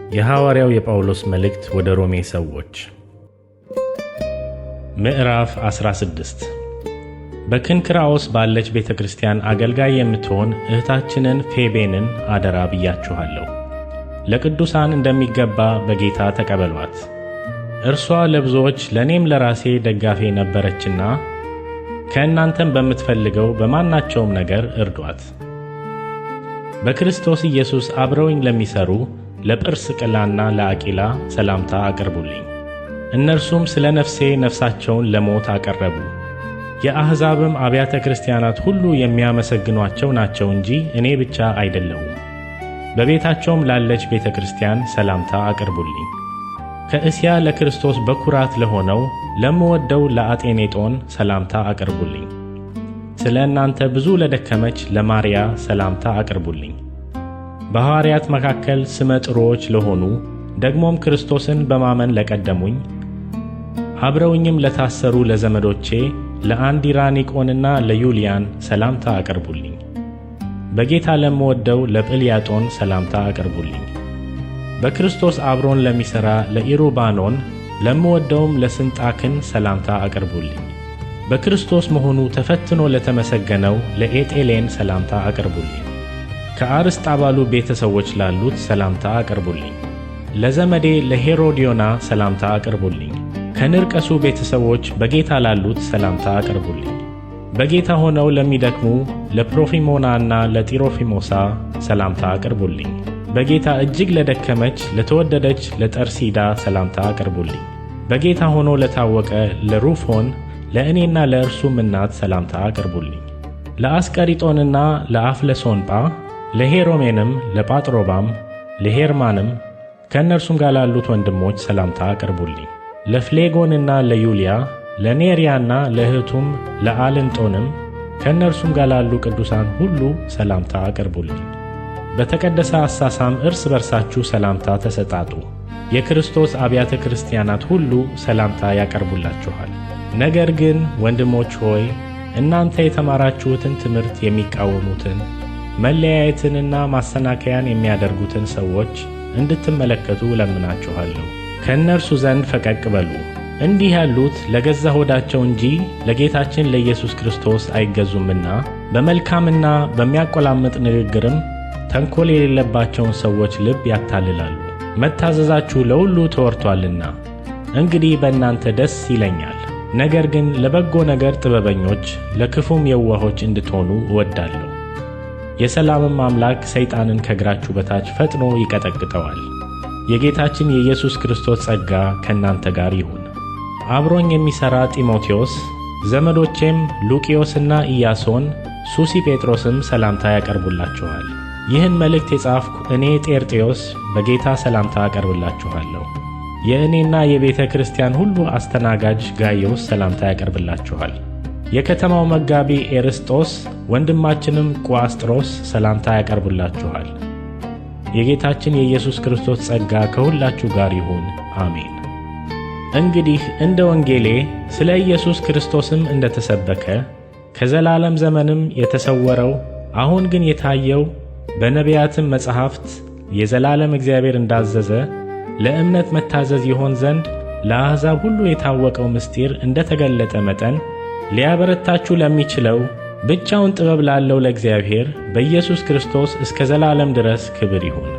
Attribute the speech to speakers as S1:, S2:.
S1: የሐዋርያው የጳውሎስ መልእክት ወደ ሮሜ ሰዎች ምዕራፍ 16። በክንክራኦስ ባለች ቤተ ክርስቲያን አገልጋይ የምትሆን እህታችንን ፌቤንን አደራ ብያችኋለሁ። ለቅዱሳን እንደሚገባ በጌታ ተቀበሏት። እርሷ ለብዙዎች ለእኔም ለራሴ ደጋፊ ነበረችና ከእናንተም በምትፈልገው በማናቸውም ነገር እርዷት። በክርስቶስ ኢየሱስ አብረውኝ ለሚሰሩ ለጵርስቅላና ለአቂላ ሰላምታ አቅርቡልኝ። እነርሱም ስለ ነፍሴ ነፍሳቸውን ለሞት አቀረቡ። የአሕዛብም አብያተ ክርስቲያናት ሁሉ የሚያመሰግኗቸው ናቸው እንጂ እኔ ብቻ አይደለሁም። በቤታቸውም ላለች ቤተ ክርስቲያን ሰላምታ አቅርቡልኝ። ከእስያ ለክርስቶስ በኩራት ለሆነው ለምወደው ለአጤኔጦን ሰላምታ አቅርቡልኝ። ስለ እናንተ ብዙ ለደከመች ለማርያ ሰላምታ አቅርቡልኝ። በሐዋርያት መካከል ስመ ጥሩዎች ለሆኑ ደግሞም ክርስቶስን በማመን ለቀደሙኝ አብረውኝም ለታሰሩ ለዘመዶቼ ለአንዲራኒቆንና ለዩልያን ሰላምታ አቅርቡልኝ። በጌታ ለምወደው ለጵልያጦን ሰላምታ አቅርቡልኝ። በክርስቶስ አብሮን ለሚሠራ ለኢሩባኖን ለምወደውም ለስንጣክን ሰላምታ አቅርቡልኝ። በክርስቶስ መሆኑ ተፈትኖ ለተመሰገነው ለኤጤሌን ሰላምታ አቅርቡልኝ። ከአርስጣባሉ ቤተሰቦች ላሉት ሰላምታ አቅርቡልኝ። ለዘመዴ ለሄሮዲዮና ሰላምታ አቅርቡልኝ። ከንርቀሱ ቤተሰቦች በጌታ ላሉት ሰላምታ አቅርቡልኝ። በጌታ ሆነው ለሚደክሙ ለፕሮፊሞናና ለጢሮፊሞሳ ሰላምታ አቅርቡልኝ። በጌታ እጅግ ለደከመች ለተወደደች ለጠርሲዳ ሰላምታ አቅርቡልኝ። በጌታ ሆኖ ለታወቀ ለሩፎን ለእኔና ለእርሱም እናት ሰላምታ አቅርቡልኝ። ለአስቀሪጦንና ለአፍለሶንጳ ለሄሮሜንም ለጳጥሮባም ለሄርማንም ከእነርሱም ጋር ላሉት ወንድሞች ሰላምታ አቅርቡልኝ። ለፍሌጎንና ለዩልያ ለኔርያና ለእህቱም ለአልንጦንም ከእነርሱም ጋር ላሉ ቅዱሳን ሁሉ ሰላምታ አቅርቡልኝ። በተቀደሰ አሳሳም እርስ በርሳችሁ ሰላምታ ተሰጣጡ። የክርስቶስ አብያተ ክርስቲያናት ሁሉ ሰላምታ ያቀርቡላችኋል። ነገር ግን ወንድሞች ሆይ እናንተ የተማራችሁትን ትምህርት የሚቃወሙትን መለያየትንና ማሰናከያን የሚያደርጉትን ሰዎች እንድትመለከቱ እለምናችኋለሁ። ከእነርሱ ዘንድ ፈቀቅ በሉ። እንዲህ ያሉት ለገዛ ሆዳቸው እንጂ ለጌታችን ለኢየሱስ ክርስቶስ አይገዙምና በመልካምና በሚያቆላምጥ ንግግርም ተንኰል የሌለባቸውን ሰዎች ልብ ያታልላሉ። መታዘዛችሁ ለሁሉ ተወርቶአልና እንግዲህ በእናንተ ደስ ይለኛል። ነገር ግን ለበጎ ነገር ጥበበኞች ለክፉም የዋሆች እንድትሆኑ እወዳለሁ። የሰላምም አምላክ ሰይጣንን ከእግራችሁ በታች ፈጥኖ ይቀጠቅጠዋል። የጌታችን የኢየሱስ ክርስቶስ ጸጋ ከእናንተ ጋር ይሁን። አብሮኝ የሚሠራ ጢሞቴዎስ፣ ዘመዶቼም ሉቂዮስና ኢያሶን፣ ሱሲ ጴጥሮስም ሰላምታ ያቀርቡላችኋል። ይህን መልእክት የጻፍኩ እኔ ጤርጤዎስ በጌታ ሰላምታ አቀርብላችኋለሁ። የእኔና የቤተ ክርስቲያን ሁሉ አስተናጋጅ ጋይዮስ ሰላምታ ያቀርብላችኋል። የከተማው መጋቢ ኤርስጦስ ወንድማችንም ቁአስጥሮስ ሰላምታ ያቀርቡላችኋል። የጌታችን የኢየሱስ ክርስቶስ ጸጋ ከሁላችሁ ጋር ይሁን። አሜን። እንግዲህ እንደ ወንጌሌ ስለ ኢየሱስ ክርስቶስም እንደተሰበከ ከዘላለም ዘመንም የተሰወረው አሁን ግን የታየው በነቢያትም መጻሕፍት የዘላለም እግዚአብሔር እንዳዘዘ ለእምነት መታዘዝ ይሆን ዘንድ ለአሕዛብ ሁሉ የታወቀው ምስጢር እንደተገለጠ መጠን ሊያበረታችሁ ለሚችለው ብቻውን ጥበብ ላለው ለእግዚአብሔር በኢየሱስ ክርስቶስ እስከ ዘላለም ድረስ ክብር ይሁን።